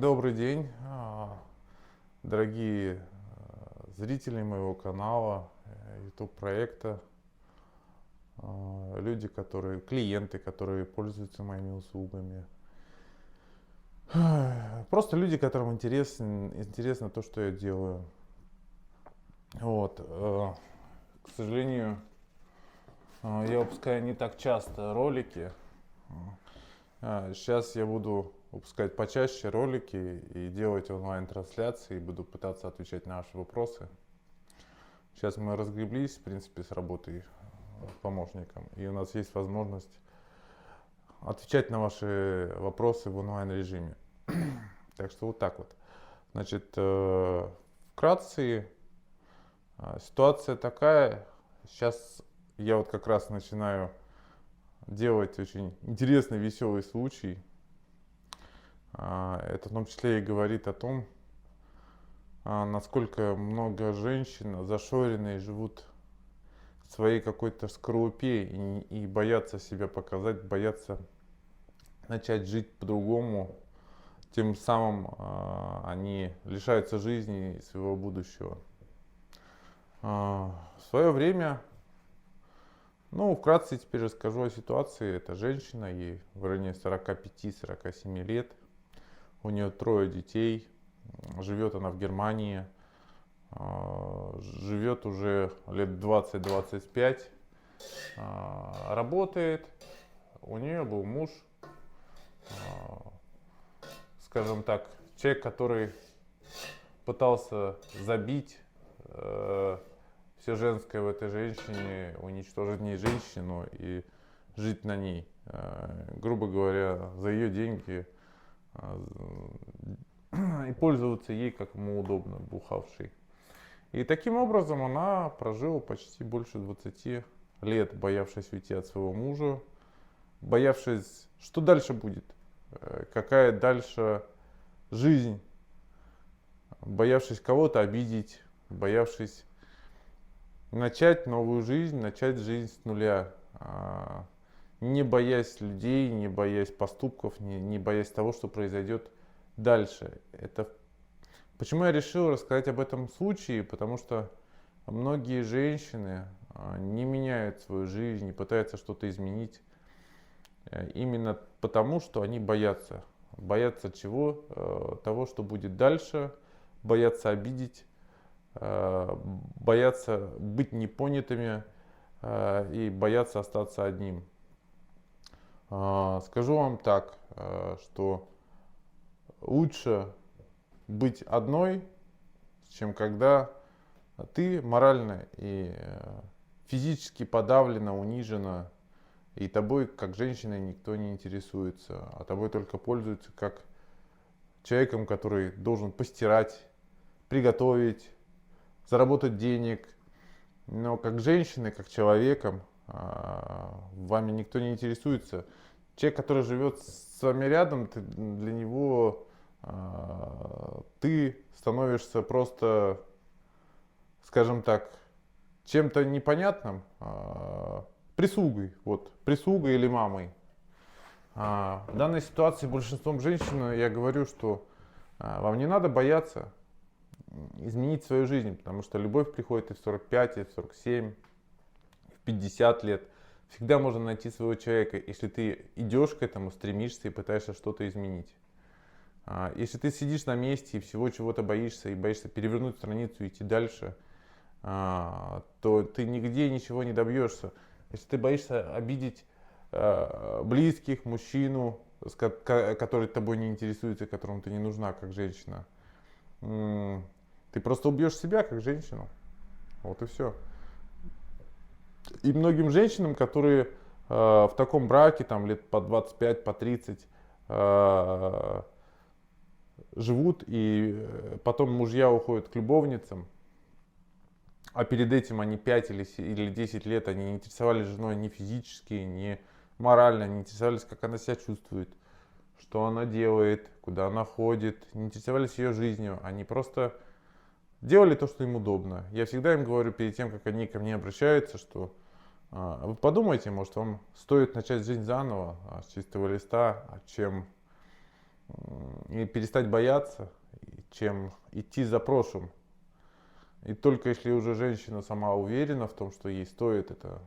Добрый день, дорогие зрители моего канала, YouTube проекта, люди, клиенты, которые пользуются моими услугами. Просто люди, которым интересно то, что я делаю. К сожалению, я выпускаю не так часто ролики. Сейчас я буду выпускать почаще ролики и делать онлайн-трансляции, и буду пытаться отвечать на ваши вопросы. Сейчас мы разгреблись, в принципе, с работой помощником, и у нас есть возможность отвечать на ваши вопросы в онлайн-режиме. Так что вот так вот. Значит, вкратце, ситуация такая. Сейчас я вот как раз начинаю делать очень интересный, веселый случай. Это в том числе и говорит о том, насколько много женщин зашоренные живут в своей какой-то скорлупе и боятся себя показать, боятся начать жить по-другому. Тем самым они лишаются жизни и своего будущего. В свое время, вкратце теперь расскажу о ситуации. Это женщина, ей в районе 45-47 лет. У нее 3 детей. Живет она в Германии. Живет уже лет 20-25. Работает. У нее был муж. Скажем так, человек, который пытался забить все женское в этой женщине, уничтожить в ней женщину и жить на ней. Грубо говоря, за ее деньги и пользоваться ей как ему удобно, бухавшей. И таким образом она прожила почти больше 20 лет, боявшись уйти от своего мужа, боявшись, что дальше будет, какая дальше жизнь, боявшись кого-то обидеть, боявшись начать новую жизнь, начать жизнь с нуля, не боясь людей, не боясь поступков, не боясь того, что произойдет дальше. Почему я решил рассказать об этом случае? Потому что многие женщины не меняют свою жизнь, не пытаются что-то изменить, именно потому, что они боятся. Боятся чего? Того, что будет дальше, боятся обидеть, боятся быть непонятыми и боятся остаться одним. Скажу вам так, что лучше быть одной, чем когда ты морально и физически подавлена, унижена, и тобой как женщиной никто не интересуется, а тобой только пользуются как человеком, который должен постирать, приготовить, заработать денег. Но как женщиной, как человеком вами никто не интересуется. Человек, который живет с вами рядом, для него ты становишься просто, скажем так, чем-то непонятным, прислугой, прислугой или мамой. В данной ситуации большинством женщин я говорю, что вам не надо бояться изменить свою жизнь, потому что любовь приходит и в 45, и в 47, и в 50 лет. Всегда можно найти своего человека, если ты идешь к этому, стремишься и пытаешься что-то изменить. Если ты сидишь на месте и всего чего-то боишься, и боишься перевернуть страницу и идти дальше, то ты нигде ничего не добьешься. Если ты боишься обидеть близких, мужчину, который тобой не интересуется, которому ты не нужна как женщина, ты просто убьешь себя как женщину. Вот и все. И многим женщинам, которые в таком браке, там лет по 25, по 30, живут, и потом мужья уходят к любовницам, а перед этим они 5 или 10 лет они не интересовались женой ни физически, ни морально, не интересовались, как она себя чувствует, что она делает, куда она ходит, не интересовались ее жизнью. Они просто делали то, что им удобно. Я всегда им говорю перед тем, как они ко мне обращаются, что вы подумайте, может вам стоит начать жизнь заново, с чистого листа, чем и перестать бояться, чем идти за прошлым. И только если уже женщина сама уверена в том, что ей стоит это,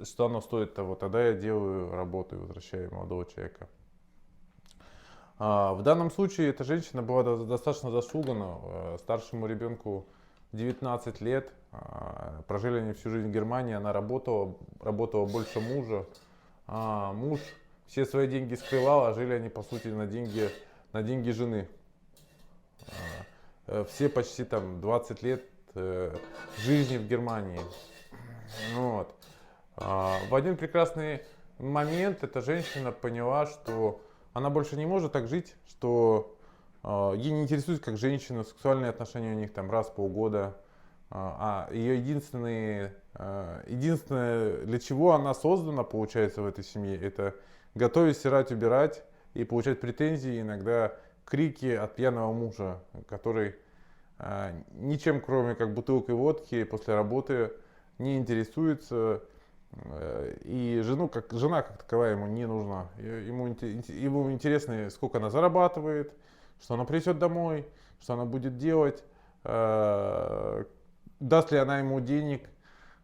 что оно стоит того, тогда я делаю работу и возвращаю молодого человека. В данном случае эта женщина была достаточно заслугана. Старшему ребенку 19 лет. Прожили они всю жизнь в Германии. Она работала больше мужа. Муж все свои деньги скрывал, а жили они по сути на деньги жены. Все почти там 20 лет жизни в Германии. Вот. В один прекрасный момент эта женщина поняла, что она больше не может так жить, что ей не интересует как женщина, сексуальные отношения у них там раз в полгода. А ее единственное, для чего она создана, получается, в этой семье, это готовить, стирать, убирать и получать претензии, иногда крики от пьяного мужа, который ничем, кроме как бутылкой водки после работы, не интересуется. И жена как таковая ему не нужна. Ему интересно, сколько она зарабатывает, что она придет домой, что она будет делать, даст ли она ему денег.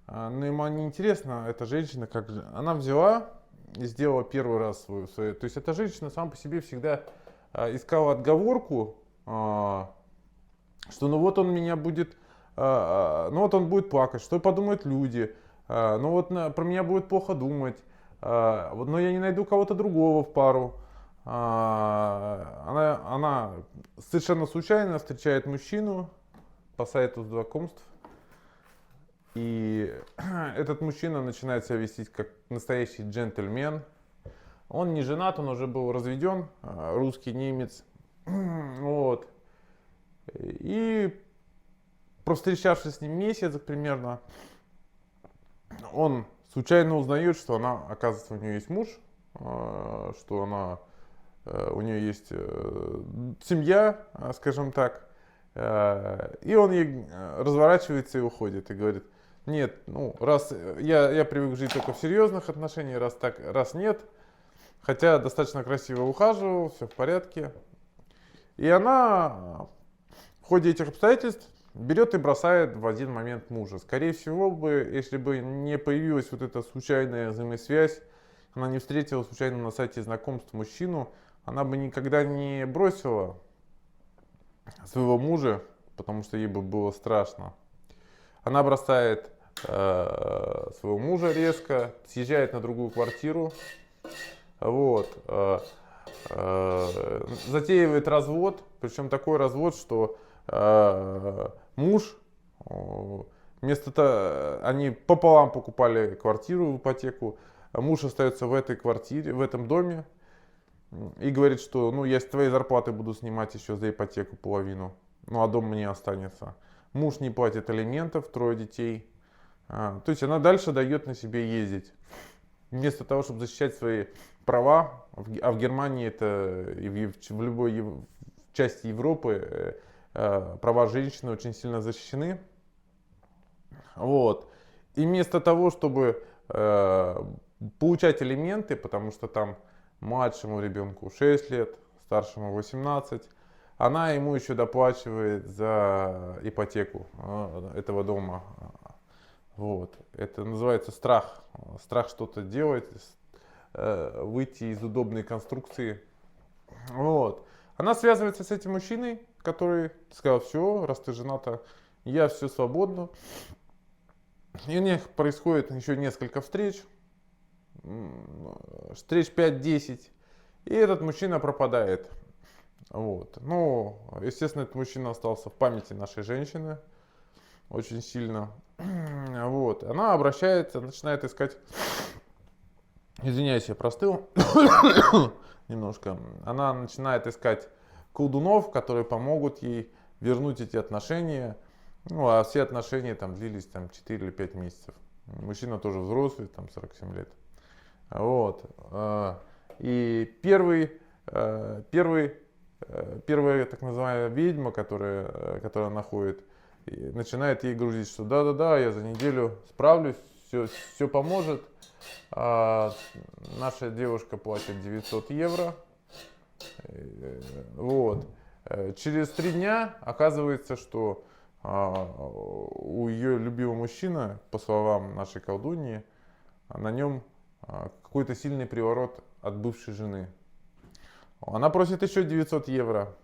Но ему не интересно, эта женщина, как она взяла и сделала первый раз свою. То есть эта женщина сама по себе всегда искала отговорку, что ну вот он меня будет, ну вот он будет плакать, что подумают люди. Ну вот про меня будет плохо думать, но я не найду кого-то другого в пару. Она совершенно случайно встречает мужчину по сайту знакомств. И этот мужчина начинает себя вести как настоящий джентльмен. Он не женат, он уже был разведен, русский немец. Вот. И провстречавшись с ним месяц примерно, он случайно узнает, что она, оказывается, у нее есть муж, что у нее есть семья, скажем так. И он ей разворачивается и уходит, и говорит: нет, ну, раз я привык жить только в серьезных отношениях, раз нет. Хотя достаточно красиво ухаживал, все в порядке. И она в ходе этих обстоятельств берет и бросает в один момент мужа. Скорее всего, если бы не появилась вот эта случайная взаимосвязь, она не встретила случайно на сайте знакомств мужчину, она бы никогда не бросила своего мужа, потому что ей бы было страшно. Она бросает своего мужа резко, съезжает на другую квартиру, вот, затеивает развод, причем такой развод, что муж, вместо того, они пополам покупали квартиру в ипотеку, муж остается в этой квартире, в этом доме и говорит, что ну я с твоей зарплаты буду снимать еще за ипотеку половину, ну а дом мне останется. Муж не платит алиментов, 3 детей. То есть она дальше дает на себе ездить. Вместо того, чтобы защищать свои права, а в Германии это и в любой части Европы права женщины очень сильно защищены. Вот. И вместо того, чтобы получать алименты, потому что там младшему ребенку 6 лет, старшему 18, она ему еще доплачивает за ипотеку этого дома. Вот. Это называется страх. Страх что-то делать, выйти из удобной конструкции. Вот. Она связывается с этим мужчиной, который сказал: все, раз ты жената, я все свободна. И у них происходит еще несколько встреч 5-10, и этот мужчина пропадает. Вот. Ну, естественно, этот мужчина остался в памяти нашей женщины очень сильно. Вот. Она обращается, начинает искать, извиняюсь, я простыл немножко. Она начинает искать колдунов, которые помогут ей вернуть эти отношения. Ну, а все отношения там длились там 4 или 5 месяцев. Мужчина тоже взрослый, там 47 лет. Вот. И первая так называемая ведьма, которая находит, начинает ей грузить, что да, я за неделю справлюсь, все поможет. Наша девушка платит 900 евро. Вот. Через 3 дня оказывается, что у ее любимого мужчины, по словам нашей колдуньи, на нем какой-то сильный приворот от бывшей жены. Она просит еще 900 евро.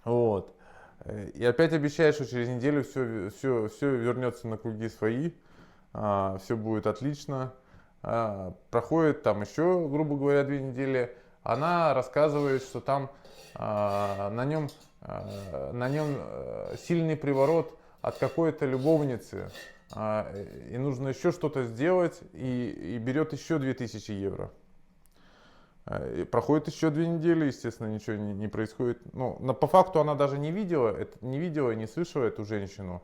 Вот. И опять обещает, что через неделю все вернется на круги свои, все будет отлично. Проходит там еще, грубо говоря, 2 недели. Она рассказывает, что там на нем сильный приворот от какой-то любовницы. И нужно еще что-то сделать, и берет еще 2000 евро. И проходит еще 2 недели, естественно, ничего не происходит. Ну, по факту она даже не видела, не слышала эту женщину.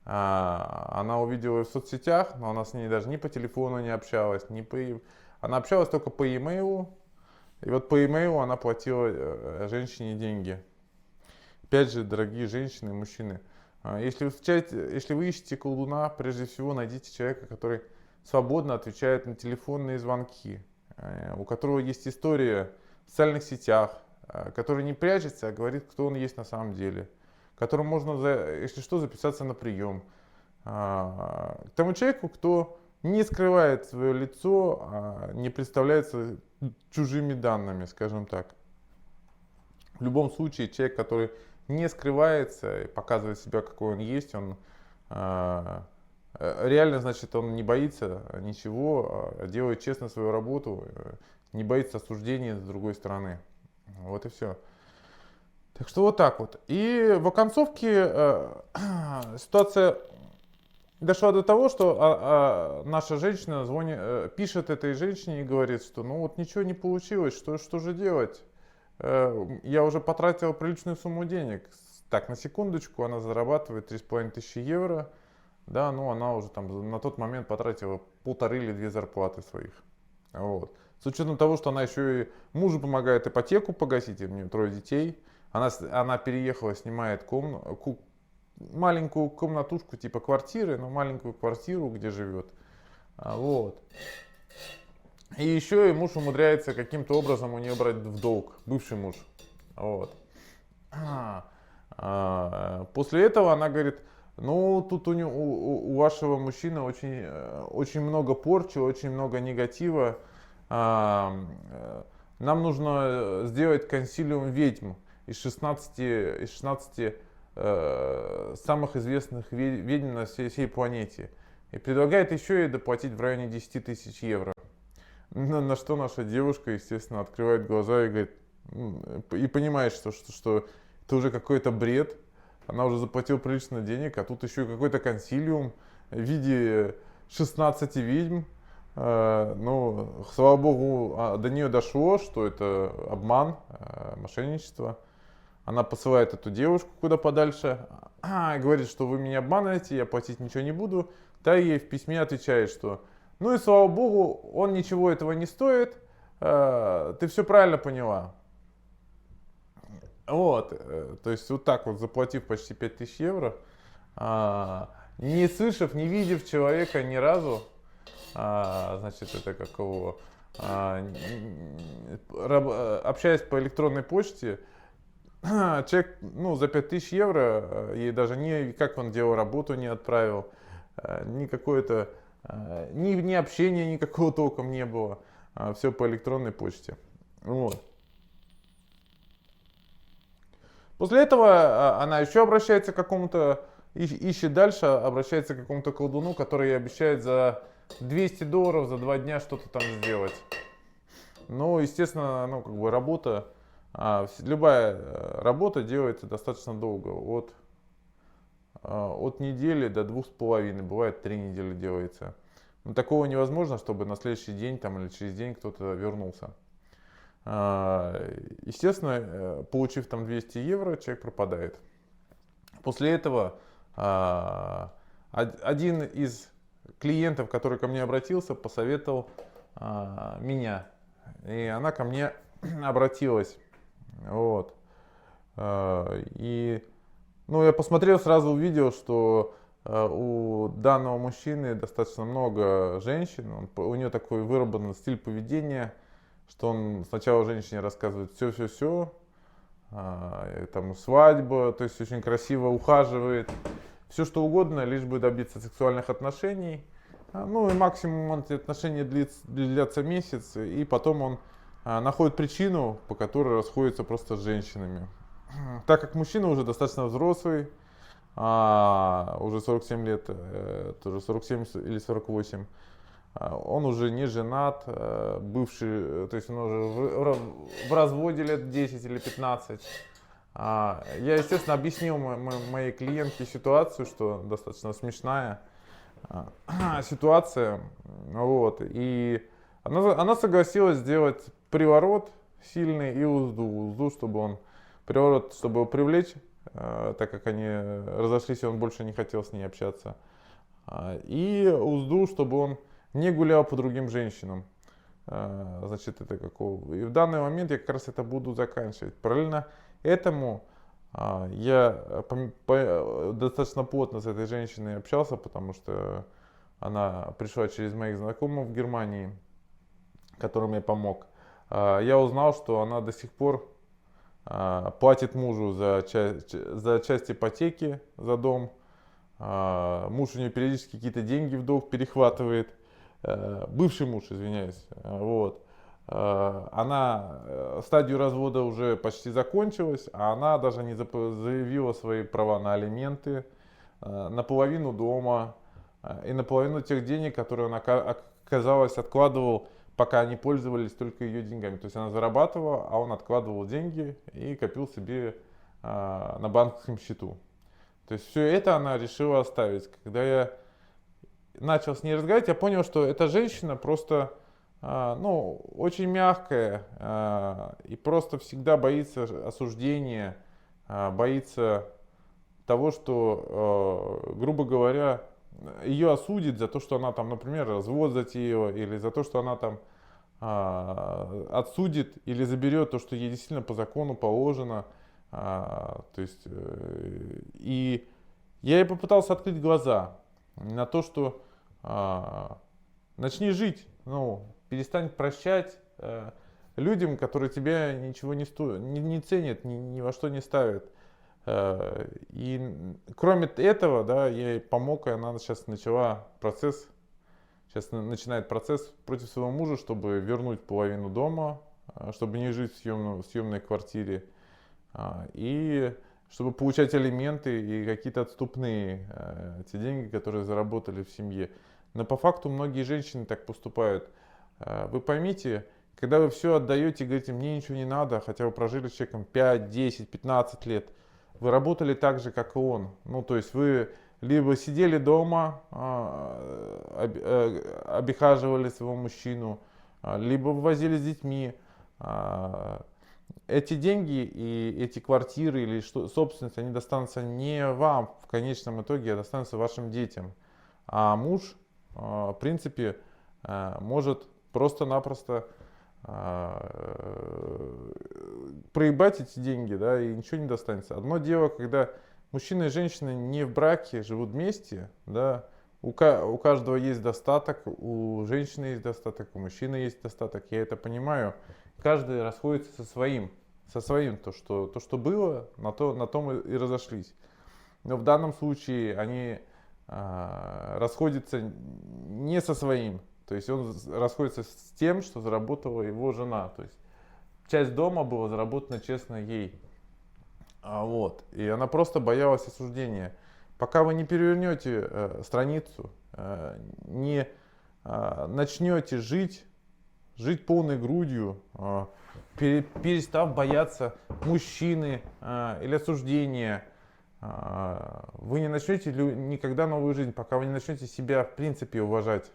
Она увидела ее в соцсетях, но она с ней даже ни по телефону не общалась, она общалась только по e-mail. И вот по e-mail она платила женщине деньги. Опять же, дорогие женщины и мужчины, если вы ищете колдуна, прежде всего найдите человека, который свободно отвечает на телефонные звонки, у которого есть история в социальных сетях, который не прячется, а говорит, кто он есть на самом деле, которому можно, если что, записаться на прием. К тому человеку, кто не скрывает свое лицо, не представляется чужими данными, скажем так. В любом случае, человек, который не скрывается и показывает себя, какой он есть, он реально, значит, он не боится ничего, делает честно свою работу, не боится осуждения с другой стороны. Вот и все. Так что вот так вот. И в оконцовке ситуация дошла до того, что наша женщина пишет этой женщине и говорит, что ну вот ничего не получилось, что же делать? Я уже потратила приличную сумму денег. Так, на секундочку, она зарабатывает 3500 евро. Да, ну она уже там на тот момент потратила 1,5 или 2 зарплаты своих. Вот. С учетом того, что она еще и мужу помогает ипотеку погасить, у нее 3 детей. Она переехала, снимает маленькую комнатушку типа квартиры, но маленькую квартиру, где живет. Вот. И еще и муж умудряется каким-то образом у нее брать в долг, бывший муж. Вот. После этого она говорит, ну тут у вашего мужчины очень много порчи, очень много негатива. Нам нужно сделать консилиум ведьм из 16 самых известных ведьм на всей планете. И предлагает еще ей доплатить в районе 10 000 евро. На что наша девушка, естественно, открывает глаза и говорит, и понимает, что это уже какой-то бред. Она уже заплатила прилично денег, а тут еще какой-то консилиум в виде 16 ведьм. Ну, слава богу, до нее дошло, что это обман, мошенничество. Она посылает эту девушку куда подальше, говорит, что вы меня обманываете, я платить ничего не буду. Та ей в письме отвечает, что ну и слава богу, он ничего этого не стоит, ты все правильно поняла. Вот, то есть вот так вот, заплатив почти 5000 евро, не слышав, не видев человека ни разу, значит, это как его, общаясь по электронной почте, человек, ну, за 5000 евро ей даже как он делал работу не отправил, ни какое-то, ни общения никакого толком не было, все по электронной почте. Вот. После этого она еще обращается к какому-то, ищет дальше, обращается к какому-то колдуну, который ей обещает за $200 за 2 дня что-то там сделать. Ну, естественно, ну, как бы работа, любая работа делается достаточно долго, от недели до 2,5, бывает 3 недели делается. Но такого невозможно, чтобы на следующий день там, или через день кто-то вернулся. Естественно, получив там 200 евро, человек пропадает. После этого один из клиентов, который ко мне обратился, посоветовал меня. И она ко мне обратилась. Вот. И ну, я посмотрел, сразу увидел, что у данного мужчины достаточно много женщин. У нее такой выработан стиль поведения. что он сначала женщине рассказывает все-все-все, там свадьба, то есть очень красиво ухаживает, все что угодно, лишь бы добиться сексуальных отношений. Ну и максимум эти отношения длятся месяц, и потом он находит причину, по которой расходится просто с женщинами. Так как мужчина уже достаточно взрослый, уже 47 лет, тоже 47 или 48, он уже не женат, бывший, то есть он уже в разводе лет 10 или 15. Я, естественно, объяснил моей клиентке ситуацию, что достаточно смешная ситуация. Вот, и она согласилась сделать приворот сильный и узду, чтобы он, приворот, чтобы его привлечь, так как они разошлись, и он больше не хотел с ней общаться. И узду, чтобы он не гулял по другим женщинам. Значит, это какого. И в данный момент я как раз это буду заканчивать. Параллельно этому я достаточно плотно с этой женщиной общался, потому что она пришла через моих знакомых в Германии, которым я помог. Я узнал, что она до сих пор платит мужу за часть ипотеки за дом. Муж у нее периодически какие-то деньги в долг перехватывает. Бывший муж, извиняюсь. Вот. Она стадию развода уже почти закончилась, а она даже не заявила свои права на алименты, на половину дома и на половину тех денег, которые она, оказалось, откладывал, пока они пользовались только ее деньгами. То есть она зарабатывала, а он откладывал деньги и копил себе на банковском счету. То есть все это она решила оставить. Когда я начал с ней разговаривать, я понял, что эта женщина просто ну, очень мягкая и просто всегда боится осуждения, боится того, что, грубо говоря, ее осудит за то, что она там, например, развод затеяла, или за то, что она там отсудит или заберет то, что ей действительно по закону положено. То есть, и я ей попытался открыть глаза на то, что начни жить, ну, перестань прощать людям, которые тебя ничего не стоят, не ценят, ни во что не ставят. И кроме этого, да, я ей помог, и она сейчас начала процесс, сейчас начинает процесс против своего мужа, чтобы вернуть половину дома, чтобы не жить в съемной квартире, и чтобы получать алименты и какие-то отступные те деньги, которые заработали в семье. Но по факту многие женщины так поступают. Вы поймите, когда вы все отдаете и говорите, мне ничего не надо, хотя вы прожили с человеком 5, 10, 15 лет, вы работали так же, как и он. Ну, то есть вы либо сидели дома, обихаживали своего мужчину, либо вывозили с детьми. Эти деньги и эти квартиры или собственность, они достанутся не вам в конечном итоге, а достанутся вашим детям. А муж, в принципе, может просто-напросто проебать эти деньги, да, и ничего не достанется. Одно дело, когда мужчина и женщина не в браке, живут вместе, да, у каждого есть достаток, у женщины есть достаток, у мужчины есть достаток, я это понимаю. Каждый расходится со своим, то, что было, на том и разошлись. Но в данном случае они расходятся не со своим, то есть он расходится с тем, что заработала его жена. То есть часть дома была заработана честно ей. Вот. И она просто боялась осуждения. Пока вы не перевернете страницу, не начнете жить полной грудью, перестав бояться мужчины или осуждения, вы не начнете никогда новую жизнь, пока вы не начнете себя в принципе уважать.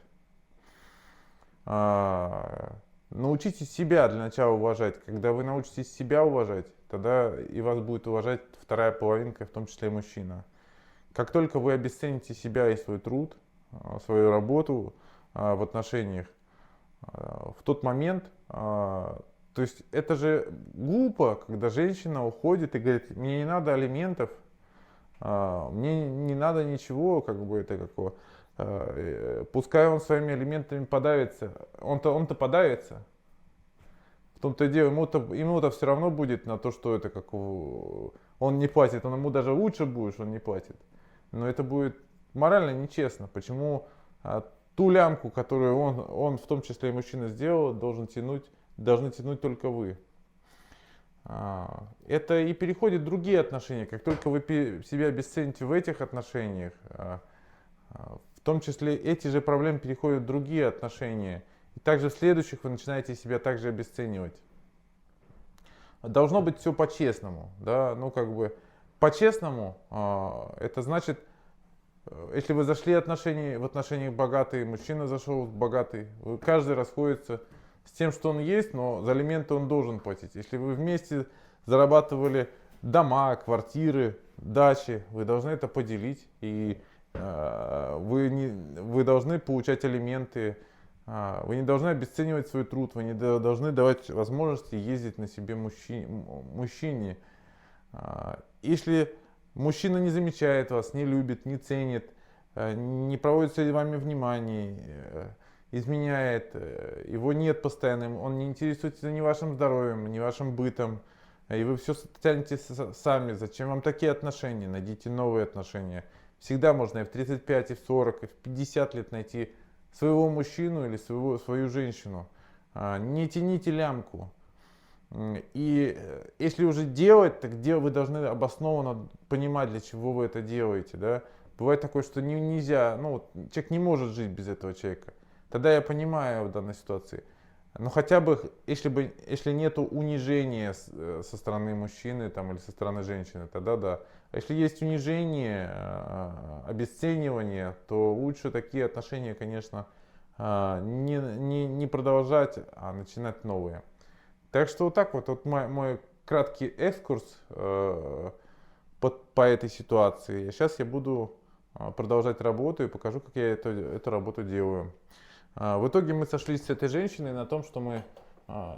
Научитесь себя для начала уважать. Когда вы научитесь себя уважать, тогда и вас будет уважать вторая половинка, в том числе и мужчина. Как только вы обесцените себя и свой труд, свою работу в отношениях, в тот момент, то есть это же глупо, когда женщина уходит и говорит, мне не надо алиментов, мне не надо ничего, как бы это какого. Пускай он своими алиментами подавится. Он-то подавится. В том-то и дело, ему-то все равно будет на то, что это как он не платит, он ему даже лучше будет, что он не платит. Но это будет морально нечестно. Почему ту лямку, которую он в том числе и мужчина сделал, должны тянуть только вы. Это и переходит в другие отношения. Как только вы себя обесцените в этих отношениях, в том числе эти же проблемы переходят в другие отношения. И также в следующих вы начинаете себя также обесценивать. Должно быть все по-честному. Да? Ну, как бы по-честному, это значит, если вы зашли в отношениях богатый, мужчина зашел в богатый, каждый расходится с тем, что он есть, но за алименты он должен платить. Если вы вместе зарабатывали дома, квартиры, дачи, вы должны это поделить, и вы должны получать алименты, вы не должны обесценивать свой труд, вы не должны давать возможности ездить на себе мужчине. Если мужчина не замечает вас, не любит, не ценит, не проводит с вами внимания, изменяет, его нет постоянно, он не интересуется ни вашим здоровьем, ни вашим бытом, и вы все тянете сами. Зачем вам такие отношения? Найдите новые отношения. Всегда можно и в 35, и в 40, и в 50 лет найти своего мужчину или свою женщину. Не тяните лямку. И если уже делать, так вы должны обоснованно понимать, для чего вы это делаете. Да? Бывает такое, что нельзя, человек не может жить без этого человека. Тогда я понимаю в данной ситуации. Но хотя бы, если нет унижения со стороны мужчины там, или со стороны женщины, тогда да. А если есть унижение, обесценивание, то лучше такие отношения, конечно, не продолжать, а начинать новые. Так что вот так вот мой краткий экскурс по этой ситуации. Сейчас я буду продолжать работу и покажу, как я эту работу делаю. В итоге мы сошлись с этой женщиной на том, что мы,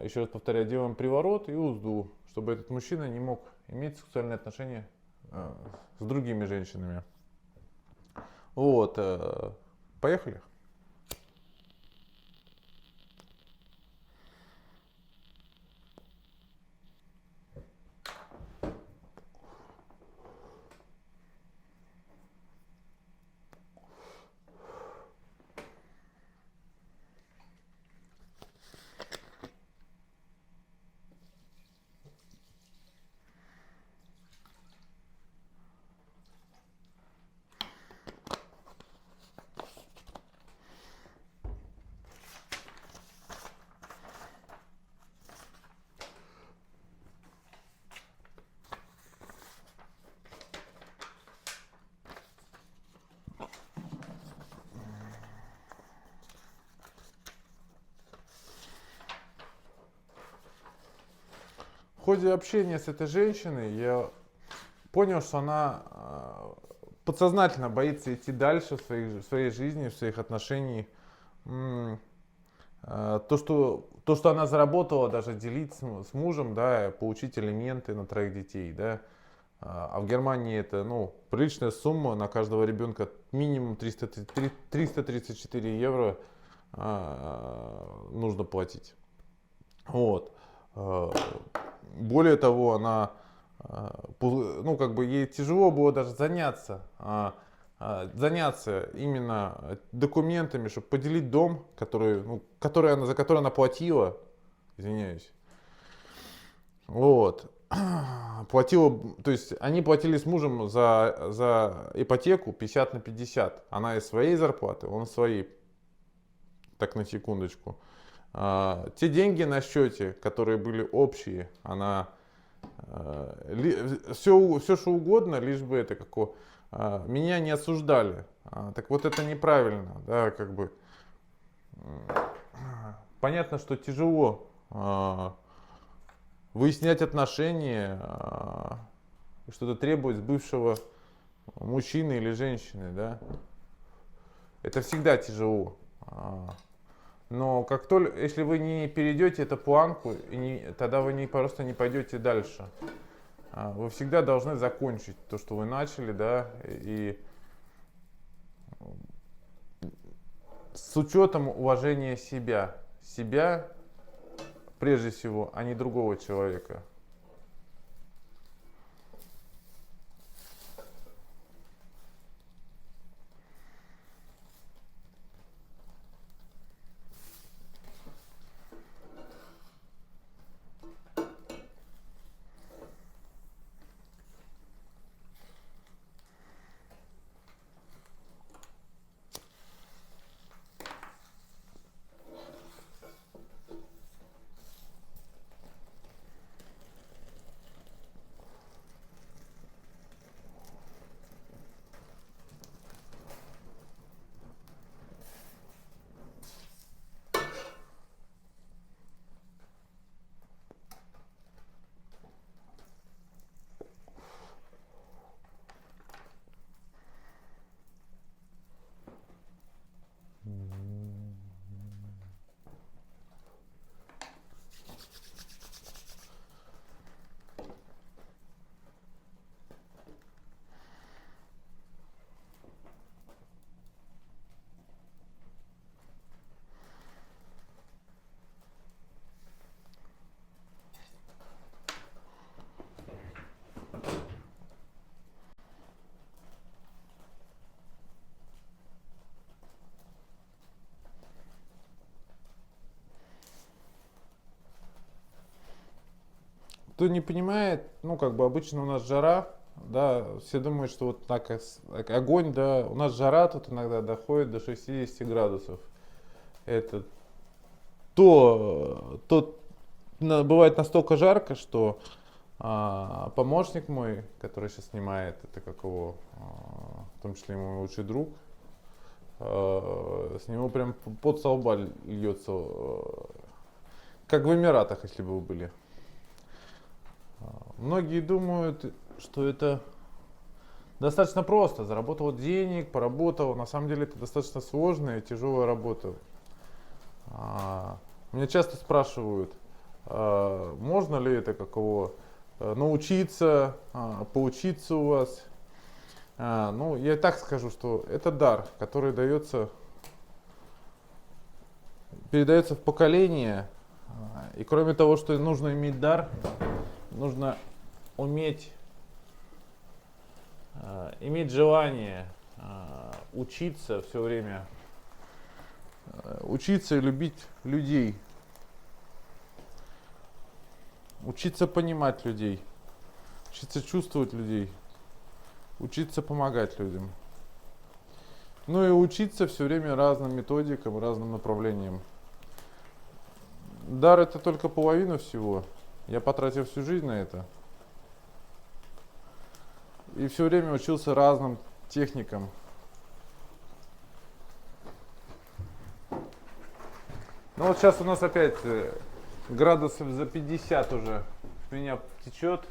еще раз повторяю, делаем приворот и узду, чтобы этот мужчина не мог иметь сексуальные отношения с другими женщинами. Вот, поехали. В ходе общения с этой женщиной я понял, что она подсознательно боится идти дальше в своей жизни, в своих отношениях. То, что она заработала, даже делить с мужем, да, получить алименты на 3 детей, да. А в Германии это, приличная сумма, на каждого ребенка минимум 334 евро нужно платить. Вот. Более того, ей тяжело было даже заняться именно документами, чтобы поделить дом, за который она платила, извиняюсь. Вот. То есть они платили с мужем за ипотеку 50 на 50. Она из своей зарплаты, он из своей. Так, на секундочку. Те деньги на счете, которые были общие, она все что угодно, лишь бы это меня не осуждали. Так вот это неправильно, да, как бы. Понятно, что тяжело выяснять отношения, что-то требовать с бывшего мужчины или женщины, да. Это всегда тяжело. Но если вы не перейдете эту планку, тогда вы просто не пойдете дальше. Вы всегда должны закончить то, что вы начали, да, и с учетом уважения себя прежде всего, а не другого человека. Кто не понимает, ну, как бы обычно у нас жара, да, все думают, что вот так огонь, да, у нас жара тут иногда доходит до 60 градусов. Это бывает настолько жарко, что помощник мой, который сейчас снимает, это как его, в том числе мой лучший друг, с него прям пот со лба льется, как в Эмиратах, если бы вы были. Многие думают, что это достаточно просто. Заработал денег, поработал. На самом деле это достаточно сложная и тяжелая работа. Меня часто спрашивают, можно ли это научиться, поучиться у вас. Ну, я и так скажу, что это дар, который передается в поколение. И кроме того, что нужно иметь дар, нужно иметь желание учиться все время, учиться и любить людей, учиться понимать людей, учиться чувствовать людей, учиться помогать людям. Ну и учиться все время разным методикам, разным направлениям. Дар — это только половина всего. Я потратил всю жизнь на это. И все время учился разным техникам. Ну вот сейчас у нас опять градусов за 50 уже меня течет.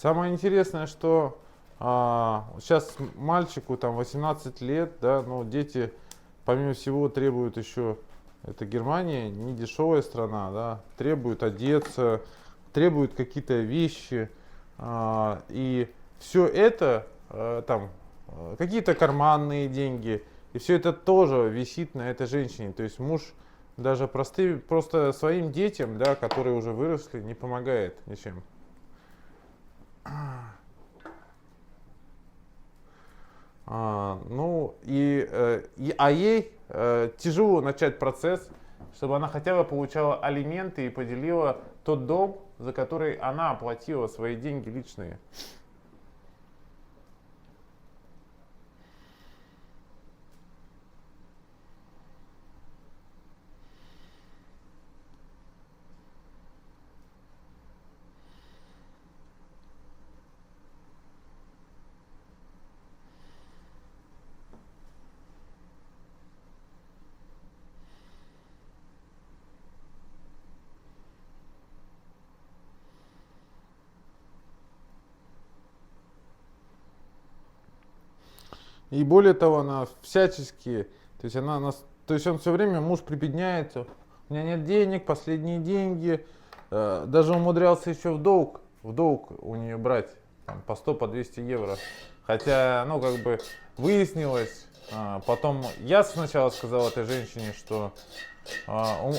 Самое интересное, что сейчас мальчику там 18 лет, да, но дети, помимо всего, требуют еще, это Германия, не дешевая страна, да, требуют одеться, требуют какие-то вещи, и все это, там, какие-то карманные деньги, и все это тоже висит на этой женщине, то есть муж даже просто своим детям, да, которые уже выросли, не помогает ничем. Ну, ей тяжело начать процесс, чтобы она хотя бы получала алименты и поделила тот дом, за который она оплатила свои деньги личные. И более того, она всячески, то есть то есть он все время, муж прибедняется, у меня нет денег, последние деньги, даже умудрялся еще в долг у нее брать, там, по 100, по 200 евро. Хотя, ну, как бы выяснилось, потом я сначала сказал этой женщине, что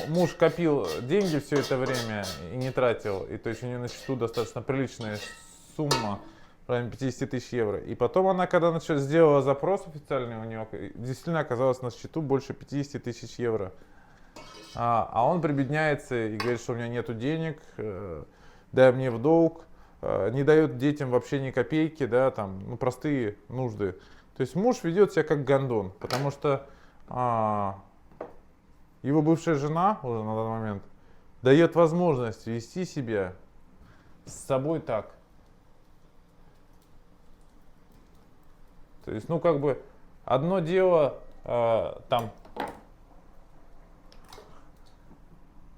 муж копил деньги все это время и не тратил, и то есть у нее на счету достаточно приличная сумма, в районе 50 тысяч евро. И потом она, когда сделала запрос официальный, у нее действительно оказалось на счету больше 50 тысяч евро. А он прибедняется и говорит, что у меня нету денег, дай мне в долг, не дает детям вообще ни копейки, да, там, ну, простые нужды. То есть муж ведет себя как гондон, потому что его бывшая жена уже на данный момент дает возможность вести себя с собой так. То есть, ну, как бы, одно дело, там,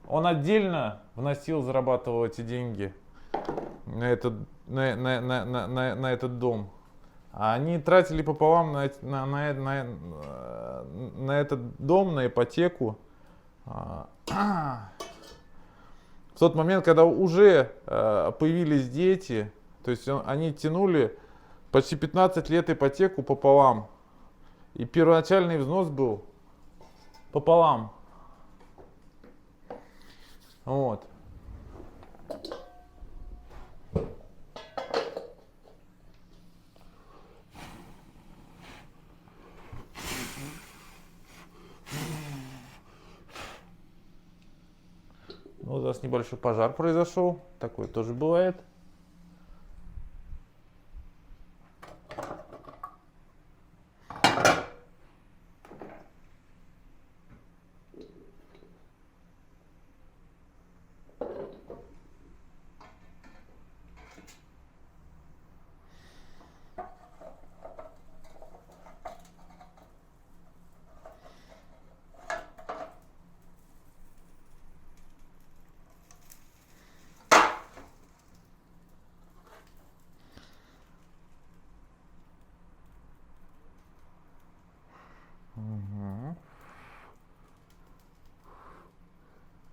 он отдельно вносил, зарабатывал эти деньги на этот дом, а они тратили пополам на этот дом, на ипотеку. В тот момент, когда уже появились дети, то есть они тянули почти 15 лет ипотеку пополам. И первоначальный взнос был пополам. Вот. Ну, у нас небольшой пожар произошел. Такое тоже бывает.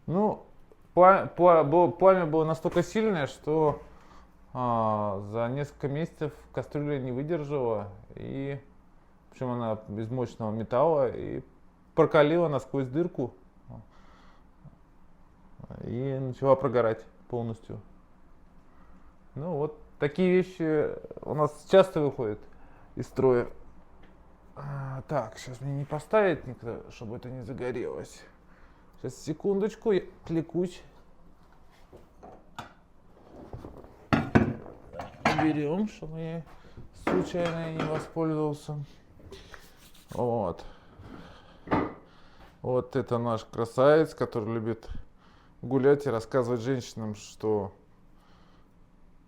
Ну, пламя было настолько сильное, что за несколько месяцев кастрюля не выдержала, и причем она из мощного металла, и прокалила насквозь дырку и начала прогорать полностью. Ну вот такие вещи у нас часто выходят из строя. Так, сейчас мне не поставить никто, чтобы это не загорелось. Сейчас, секундочку, я отвлекусь. Берем, чтобы я случайно не воспользовался. Вот. Вот это наш красавец, который любит гулять и рассказывать женщинам, что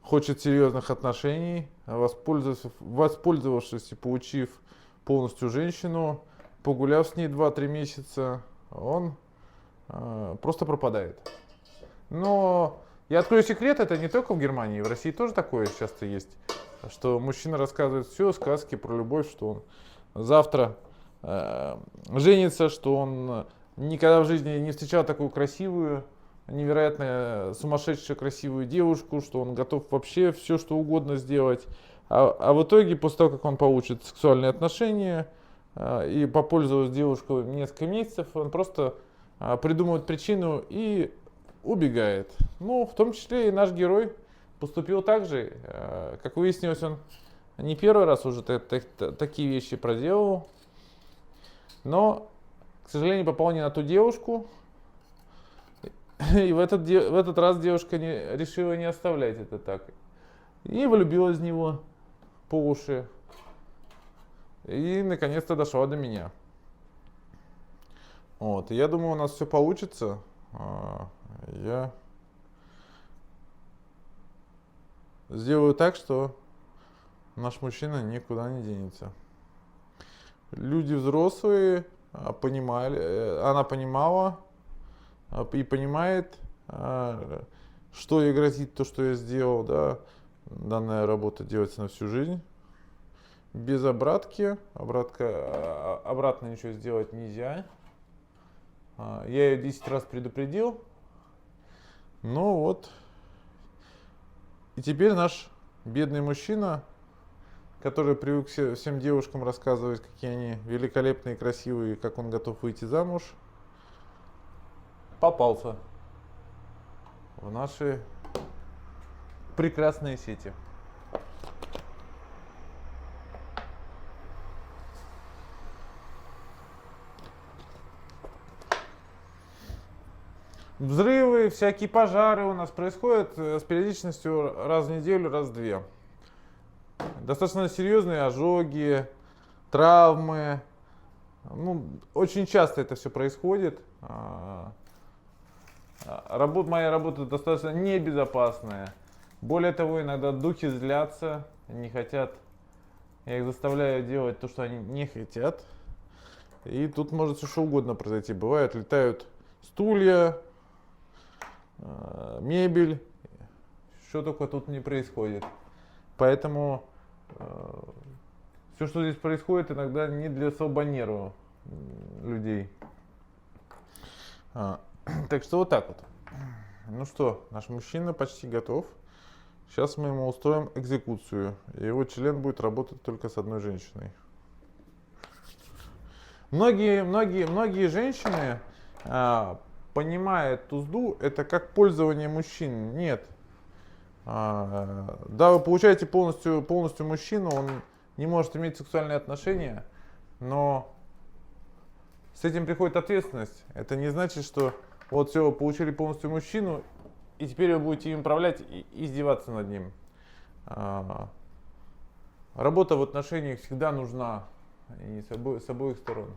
хочет серьезных отношений, воспользовавшись и получив полностью женщину, погуляв с ней 2-3 месяца, он просто пропадает. Но Я открою секрет, это не только в Германии, в России тоже такое часто есть, что мужчина рассказывает все сказки про любовь, что он завтра женится, что он никогда в жизни не встречал такую красивую, невероятно сумасшедшую красивую девушку, что он готов вообще все, что угодно сделать. А в итоге, после того, как он получит сексуальные отношения и попользовался девушкой несколько месяцев, он просто придумывает причину и убегает. Ну, в том числе и наш герой поступил так же. Как выяснилось, он не первый раз уже такие вещи проделал. Но, к сожалению, попал не на ту девушку. И в этот раз девушка решила не оставлять это так. И влюбилась в него по уши. И наконец-то дошла до меня. Вот. И я думаю, у нас все получится. Я сделаю так, что наш мужчина никуда не денется. Люди взрослые понимали, она понимала и понимает, что ей грозит то, что я сделал, да. Данная работа делается на всю жизнь. Без обратки. Обратно ничего сделать нельзя. Я ее 10 раз предупредил. Ну вот. И теперь наш бедный мужчина, который привык всем девушкам рассказывать, какие они великолепные, красивые, как он готов выйти замуж, попался в наши прекрасные сети. Взрывы, всякие пожары у нас происходят с периодичностью раз в неделю, раз в две. Достаточно серьезные ожоги, травмы. Ну, очень часто это все происходит. Моя работа достаточно небезопасная. Более того, иногда духи злятся, не хотят. Я их заставляю делать то, что они не хотят. И тут может все что угодно произойти. Бывает, летают стулья, мебель. Что только тут не происходит. Поэтому все, что здесь происходит, иногда не для слабонервных людей. Так что вот так вот. Ну что, наш мужчина почти готов. Сейчас мы ему устроим экзекуцию. И его член будет работать только с одной женщиной. Многие женщины понимают узду это как пользование мужчин. Нет. Да, вы получаете полностью мужчину, он не может иметь сексуальные отношения, но с этим приходит ответственность. Это не значит, что вот все, вы получили полностью мужчину, и теперь вы будете им управлять и издеваться над ним. Работа в отношениях всегда нужна, и с обоих сторон.